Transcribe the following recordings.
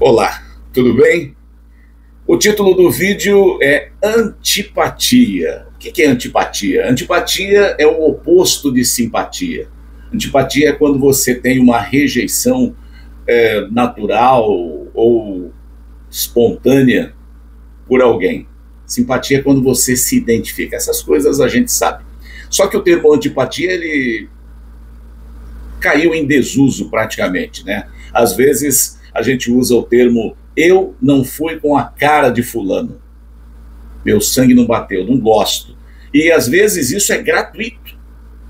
Olá, tudo bem? O título do vídeo é Antipatia. O que é antipatia? Antipatia é o oposto de simpatia. Antipatia é quando você tem uma rejeição natural ou espontânea por alguém. Simpatia é quando você se identifica. Essas coisas a gente sabe. Só que o termo antipatia, ele caiu em desuso praticamente, né? Às vezes a gente usa o termo eu não fui com a cara de fulano, meu sangue não bateu, não gosto. E às vezes isso é gratuito.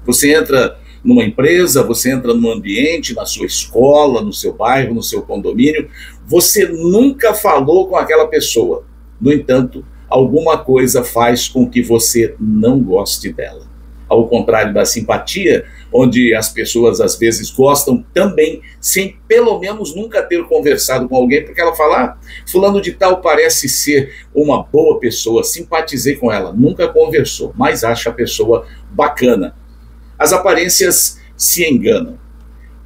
Você entra numa empresa, você entra num ambiente, na sua escola, no seu bairro, no seu condomínio, você nunca falou com aquela pessoa. No entanto, alguma coisa faz com que você não goste dela. Ao contrário da simpatia, onde as pessoas às vezes gostam também, sem pelo menos nunca ter conversado com alguém, porque ela fala, fulano de tal parece ser uma boa pessoa, simpatizei com ela, nunca conversou, mas acha a pessoa bacana. As aparências se enganam.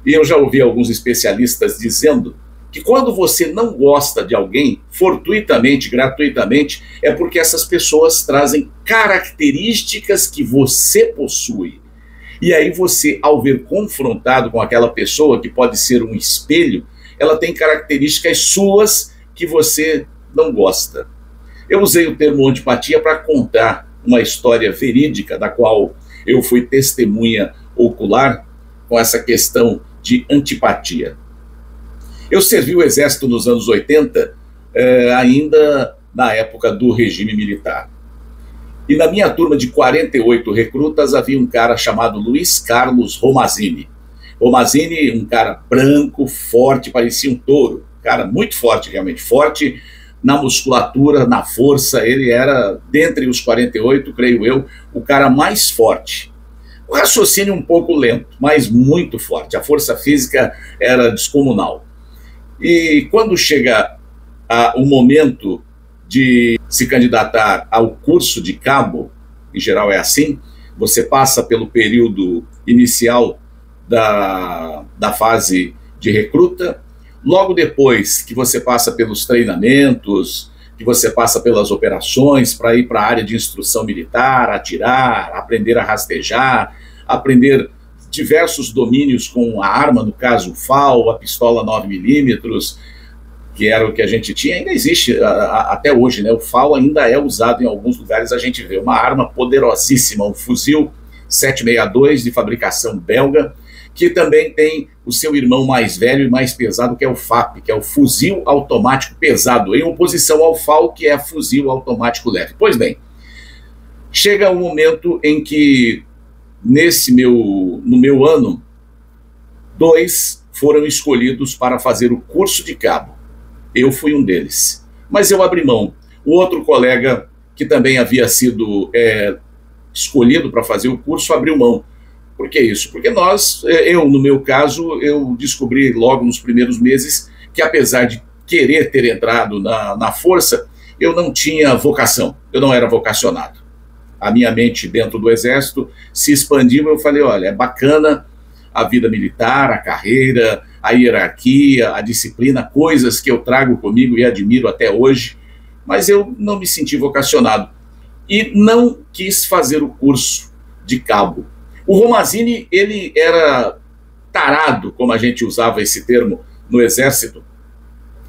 E eu já ouvi alguns especialistas dizendo que quando você não gosta de alguém, fortuitamente, gratuitamente, é porque essas pessoas trazem características que você possui. E aí você, ao ver confrontado com aquela pessoa, que pode ser um espelho, ela tem características suas que você não gosta. Eu usei o termo antipatia para contar uma história verídica, da qual eu fui testemunha ocular com essa questão de antipatia. Eu servi o exército nos anos 80, ainda na época do regime militar. E na minha turma de 48 recrutas havia um cara chamado Luiz Carlos Romazini. Romazini, um cara branco, forte, parecia um touro. Cara muito forte, realmente forte na musculatura, na força. Ele era, dentre os 48, creio eu, o cara mais forte. O raciocínio um pouco lento, mas muito forte. A força física era descomunal. E quando chega o momento de se candidatar ao curso de cabo, em geral é assim, você passa pelo período inicial da fase de recruta, logo depois que você passa pelos treinamentos, que você passa pelas operações para ir para a área de instrução militar, atirar, aprender a rastejar, aprender diversos domínios com a arma, no caso o FAL, a pistola 9mm, que era o que a gente tinha, ainda existe até hoje, né? O FAL ainda é usado em alguns lugares, a gente vê uma arma poderosíssima, um fuzil 762 de fabricação belga, que também tem o seu irmão mais velho e mais pesado, que é o FAP, que é o fuzil automático pesado, em oposição ao FAL, que é fuzil automático leve. Pois bem, chega um momento em que no meu ano, 2 foram escolhidos para fazer o curso de cabo. Eu fui um deles, mas eu abri mão. O outro colega, que também havia sido escolhido para fazer o curso, abriu mão. Por que isso? Porque no meu caso, eu descobri logo nos primeiros meses que, apesar de querer ter entrado na força, eu não tinha vocação, eu não era vocacionado. A minha mente dentro do exército se expandiu, eu falei, olha, é bacana a vida militar, a carreira, a hierarquia, a disciplina, coisas que eu trago comigo e admiro até hoje, mas eu não me senti vocacionado e não quis fazer o curso de cabo. O Romazini, ele era tarado, como a gente usava esse termo no exército,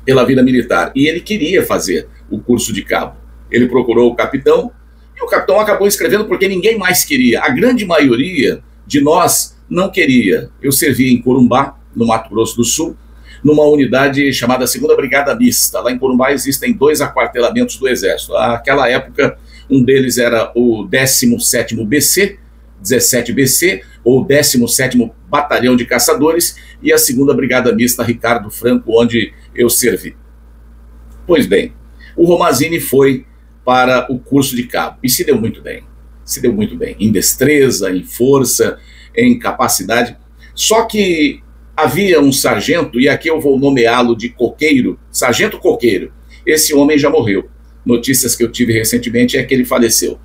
pela vida militar, e ele queria fazer o curso de cabo. Ele procurou o capitão, e o capitão acabou escrevendo porque ninguém mais queria. A grande maioria de nós não queria. Eu servi em Corumbá, no Mato Grosso do Sul, numa unidade chamada 2ª Brigada Mista. Lá em Corumbá existem 2 aquartelamentos do Exército. Naquela época, um deles era o 17º BC, 17BC, ou 17º Batalhão de Caçadores, e a 2ª Brigada Mista Ricardo Franco, onde eu servi. Pois bem, o Romazini foi para o curso de cabo, e se deu muito bem, em destreza, em força, em capacidade. Só que havia um sargento, e aqui eu vou nomeá-lo de Coqueiro, Sargento Coqueiro. Esse homem já morreu. Notícias que eu tive recentemente é que ele faleceu.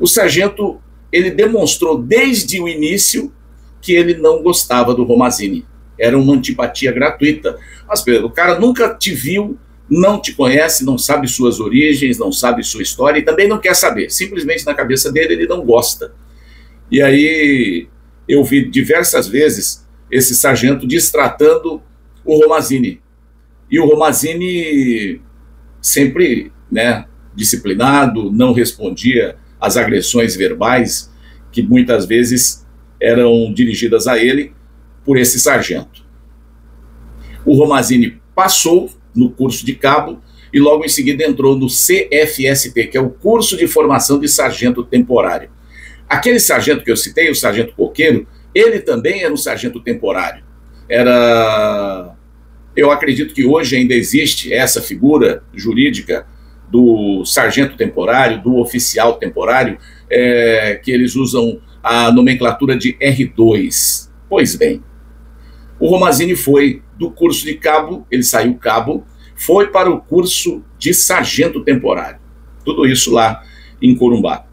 O sargento ele demonstrou desde o início que ele não gostava do Romazini. Era uma antipatia gratuita. O cara nunca te viu, não te conhece, não sabe suas origens, não sabe sua história e também não quer saber. Simplesmente na cabeça dele ele não gosta. E aí eu vi diversas vezes esse sargento destratando o Romazini. E o Romazini sempre, né, disciplinado, não respondia às agressões verbais que muitas vezes eram dirigidas a ele por esse sargento. O Romazini passou no curso de cabo e logo em seguida entrou no CFST, que é o curso de formação de sargento temporário. Aquele sargento que eu citei, o sargento Coqueiro, ele também era um sargento temporário. Eu acredito que hoje ainda existe essa figura jurídica do sargento temporário, do oficial temporário, que eles usam a nomenclatura de R2. Pois bem, o Romazini foi do curso de cabo, ele saiu cabo, foi para o curso de sargento temporário. Tudo isso lá em Corumbá.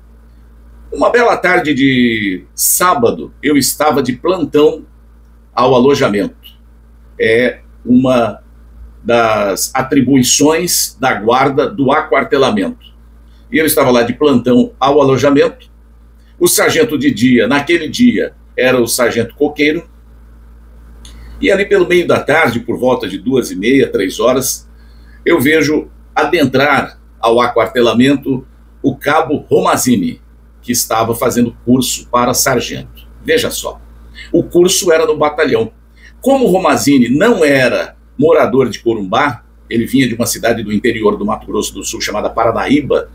Uma bela tarde de sábado, eu estava de plantão ao alojamento. É uma das atribuições da guarda do aquartelamento. E eu estava lá de plantão ao alojamento. O sargento de dia, naquele dia, era o sargento Coqueiro. E ali pelo meio da tarde, por volta de 2h30, 3 horas, eu vejo adentrar ao aquartelamento o cabo Romazini, que estava fazendo curso para sargento. Veja só, o curso era no batalhão. Como o Romazini não era morador de Corumbá, ele vinha de uma cidade do interior do Mato Grosso do Sul chamada Paranaíba,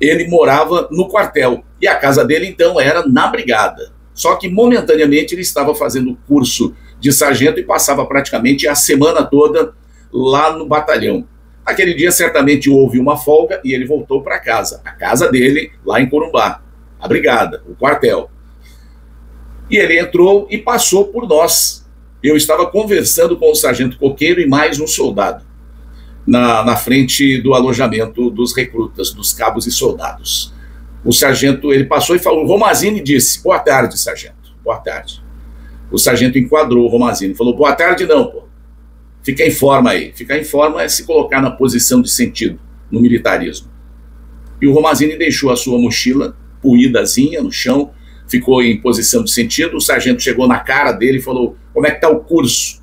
ele morava no quartel. E a casa dele, então, era na brigada. Só que, momentaneamente, ele estava fazendo o curso de sargento e passava praticamente a semana toda lá no batalhão. Aquele dia, certamente, houve uma folga e ele voltou para casa. A casa dele, lá em Corumbá. A brigada, o quartel. E ele entrou e passou por nós. Eu estava conversando com o sargento Coqueiro e mais um soldado na frente do alojamento dos recrutas, dos cabos e soldados. O sargento, ele passou e falou, o Romazini disse, boa tarde, sargento, boa tarde. O sargento enquadrou o Romazini, falou, boa tarde não, pô. Fica em forma aí. Ficar em forma é se colocar na posição de sentido, no militarismo. E o Romazini deixou a sua mochila puídazinha no chão, ficou em posição de sentido, o sargento chegou na cara dele e falou, como é que tá o curso?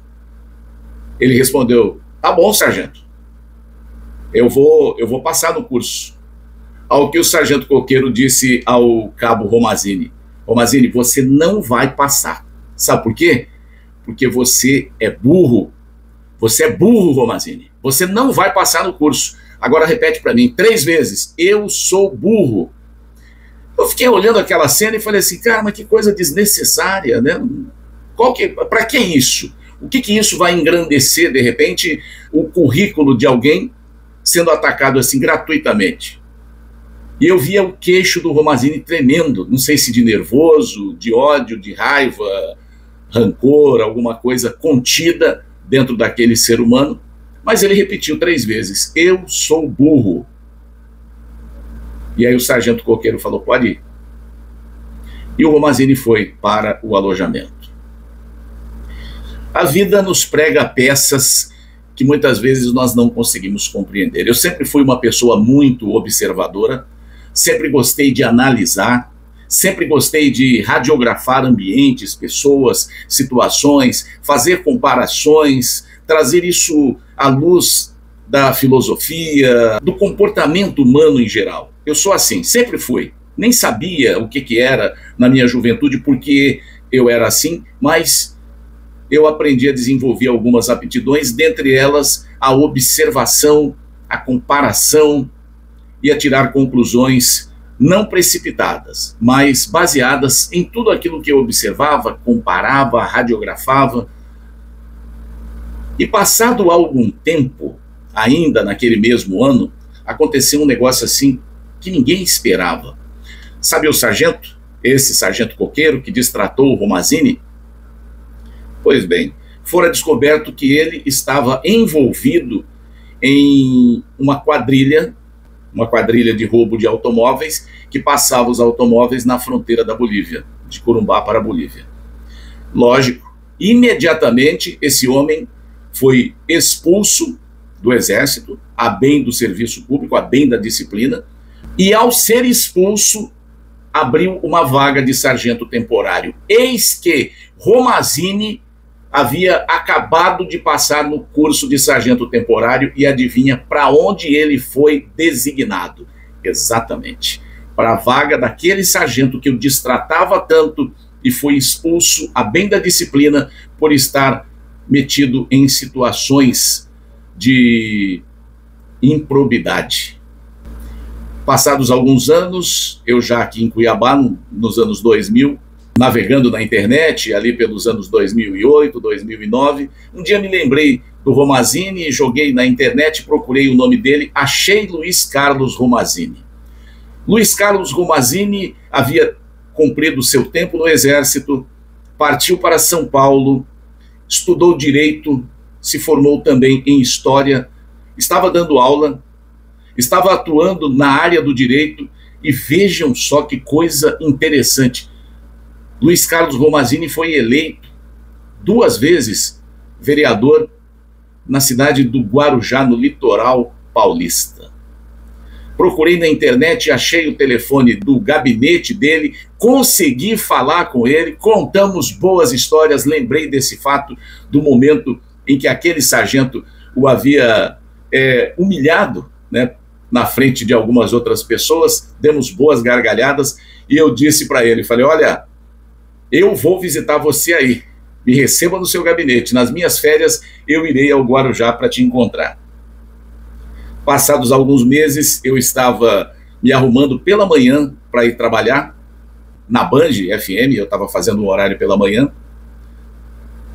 Ele respondeu, tá bom, sargento, eu vou passar no curso. Ao que o sargento Coqueiro disse ao cabo Romazini, Romazini, você não vai passar. Sabe por quê? Porque você é burro. Você é burro, Romazini. Você não vai passar no curso. Agora repete para mim 3 vezes, eu sou burro. Eu fiquei olhando aquela cena e falei assim, cara, mas que coisa desnecessária, né? Para que isso? O que isso vai engrandecer, de repente, o currículo de alguém sendo atacado assim gratuitamente? E eu via o queixo do Romazini tremendo, não sei se de nervoso, de ódio, de raiva, rancor, alguma coisa contida dentro daquele ser humano, mas ele repetiu 3 vezes, eu sou burro. E aí o sargento Coqueiro falou, pode ir. E o Romazini foi para o alojamento. A vida nos prega peças que muitas vezes nós não conseguimos compreender. Eu sempre fui uma pessoa muito observadora, sempre gostei de analisar, sempre gostei de radiografar ambientes, pessoas, situações, fazer comparações, trazer isso à luz da filosofia, do comportamento humano em geral. Eu sou assim, sempre fui. Nem sabia o que era na minha juventude, porque eu era assim, mas eu aprendi a desenvolver algumas aptidões, dentre elas a observação, a comparação e a tirar conclusões não precipitadas, mas baseadas em tudo aquilo que eu observava, comparava, radiografava. E passado algum tempo, ainda naquele mesmo ano, aconteceu um negócio assim que ninguém esperava. Sabe o sargento? Esse sargento Coqueiro que destratou o Romazini? Pois bem, fora descoberto que ele estava envolvido em uma quadrilha de roubo de automóveis que passava os automóveis na fronteira da Bolívia, de Corumbá para a Bolívia. Lógico, Imediatamente, esse homem foi expulso do Exército, a bem do serviço público, a bem da disciplina, e ao ser expulso, abriu uma vaga de sargento temporário. Eis que Romazini havia acabado de passar no curso de sargento temporário e adivinha para onde ele foi designado? Exatamente, para a vaga daquele sargento que o destratava tanto e foi expulso a bem da disciplina por estar metido em situações de improbidade. Passados alguns anos, eu já aqui em Cuiabá, nos anos 2000, navegando na internet, ali pelos anos 2008, 2009, um dia me lembrei do Romazini, joguei na internet, procurei o nome dele, achei Luiz Carlos Romazini. Luiz Carlos Romazini havia cumprido seu tempo no Exército, partiu para São Paulo, estudou Direito, se formou também em História, estava dando aula, estava atuando na área do Direito, e vejam só que coisa interessante. Luiz Carlos Romazini foi eleito 2 vezes vereador na cidade do Guarujá, no litoral paulista. Procurei na internet, achei o telefone do gabinete dele, consegui falar com ele, contamos boas histórias, lembrei desse fato, do momento em que aquele sargento o havia humilhado, né, na frente de algumas outras pessoas, demos boas gargalhadas, e eu disse para ele, falei, olha, eu vou visitar você aí, me receba no seu gabinete, nas minhas férias eu irei ao Guarujá para te encontrar. Passados alguns meses, eu estava me arrumando pela manhã para ir trabalhar, na Band FM, eu estava fazendo um horário pela manhã,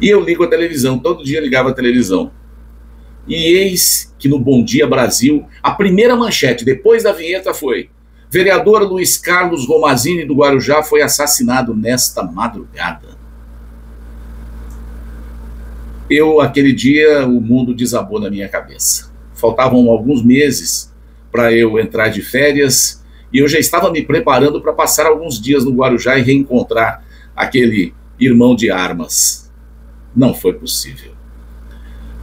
e eu ligo a televisão, todo dia ligava a televisão. E eis que no Bom Dia Brasil, a primeira manchete, depois da vinheta, foi: vereador Luiz Carlos Romazini do Guarujá foi assassinado nesta madrugada. Aquele dia, o mundo desabou na minha cabeça. Faltavam alguns meses para eu entrar de férias, e eu já estava me preparando para passar alguns dias no Guarujá e reencontrar aquele irmão de armas. Não foi possível.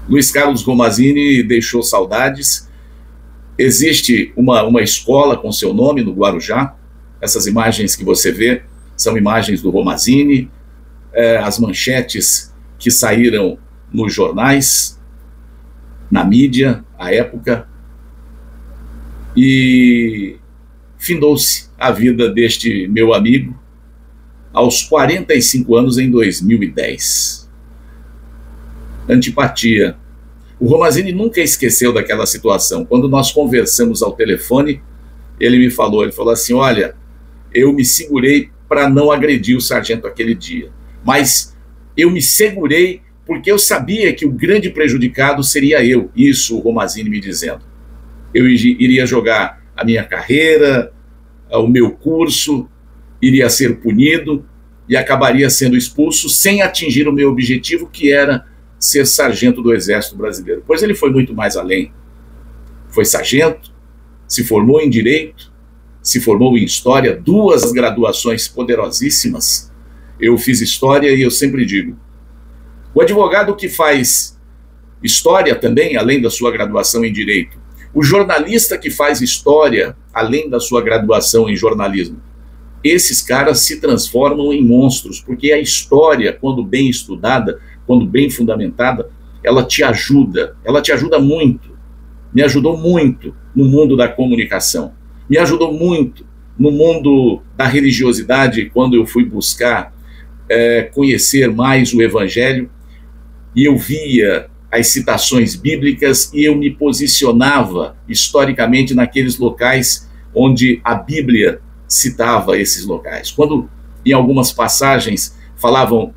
Luiz Carlos Romazini deixou saudades. Existe uma escola com seu nome no Guarujá. Essas imagens que você vê são imagens do Romazini, as manchetes que saíram nos jornais, na mídia, à época, e findou-se a vida deste meu amigo aos 45 anos em 2010. Antipatia. O Romazini nunca esqueceu daquela situação. Quando nós conversamos ao telefone, ele falou assim, olha, eu me segurei para não agredir o sargento aquele dia, mas eu me segurei porque eu sabia que o grande prejudicado seria eu. Isso o Romazini me dizendo. Eu iria jogar a minha carreira, o meu curso, iria ser punido e acabaria sendo expulso sem atingir o meu objetivo, que era ser sargento do Exército Brasileiro. Pois ele foi muito mais além. Foi sargento, se formou em Direito, se formou em História, 2 graduações poderosíssimas. Eu fiz História e eu sempre digo, o advogado que faz História também, além da sua graduação em Direito, o jornalista que faz História, além da sua graduação em Jornalismo, esses caras se transformam em monstros, porque a história, quando bem estudada, quando bem fundamentada, ela te ajuda muito. Me ajudou muito no mundo da comunicação, me ajudou muito no mundo da religiosidade, quando eu fui buscar conhecer mais o Evangelho, e eu via as citações bíblicas e eu me posicionava historicamente naqueles locais onde a Bíblia citava esses locais. Quando em algumas passagens falavam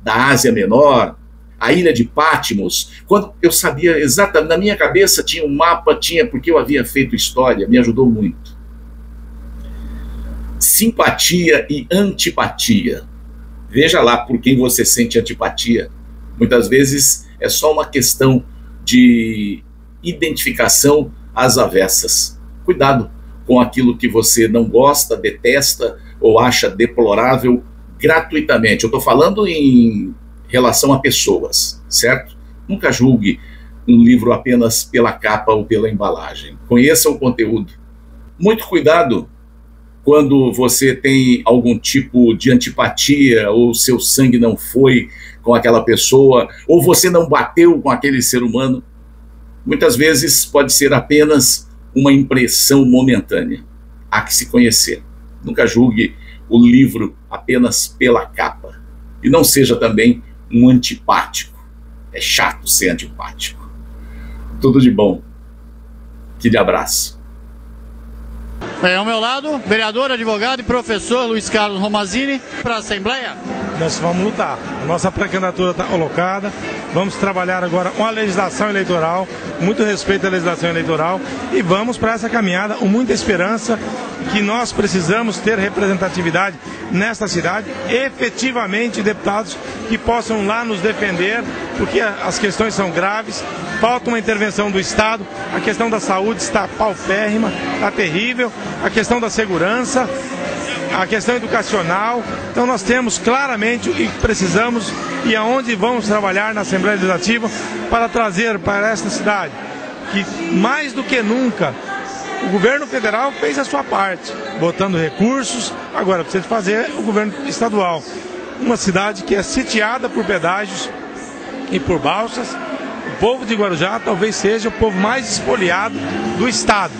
da Ásia Menor, a ilha de Patmos, quando eu sabia exatamente, na minha cabeça tinha um mapa, porque eu havia feito História, me ajudou muito. Simpatia e antipatia. Veja lá por quem você sente antipatia. Muitas vezes é só uma questão de identificação às avessas. Cuidado com aquilo que você não gosta, detesta ou acha deplorável gratuitamente. Eu estou falando em relação a pessoas, certo? Nunca julgue um livro apenas pela capa ou pela embalagem. Conheça o conteúdo. Muito cuidado quando você tem algum tipo de antipatia, ou seu sangue não foi com aquela pessoa, ou você não bateu com aquele ser humano. Muitas vezes pode ser apenas uma impressão momentânea. Há que se conhecer. Nunca julgue o livro apenas pela capa. E não seja também um antipático. É chato ser antipático. Tudo de bom. Aquele abraço. Ao meu lado, vereador, advogado e professor Luiz Carlos Romazini, para a Assembleia. Nós vamos lutar. A nossa pré-candidatura está colocada. Vamos trabalhar agora com a legislação eleitoral, muito respeito à legislação eleitoral, e vamos para essa caminhada com muita esperança que nós precisamos ter representatividade nesta cidade, efetivamente deputados que possam lá nos defender, porque as questões são graves, falta uma intervenção do Estado, a questão da saúde está paupérrima, está terrível, a questão da segurança, a questão educacional. Então nós temos claramente e precisamos e aonde vamos trabalhar na Assembleia Legislativa para trazer para esta cidade que mais do que nunca o governo federal fez a sua parte, botando recursos, agora precisa fazer o governo estadual. Uma cidade que é sitiada por pedágios e por balsas. O povo de Guarujá talvez seja o povo mais espoliado do estado.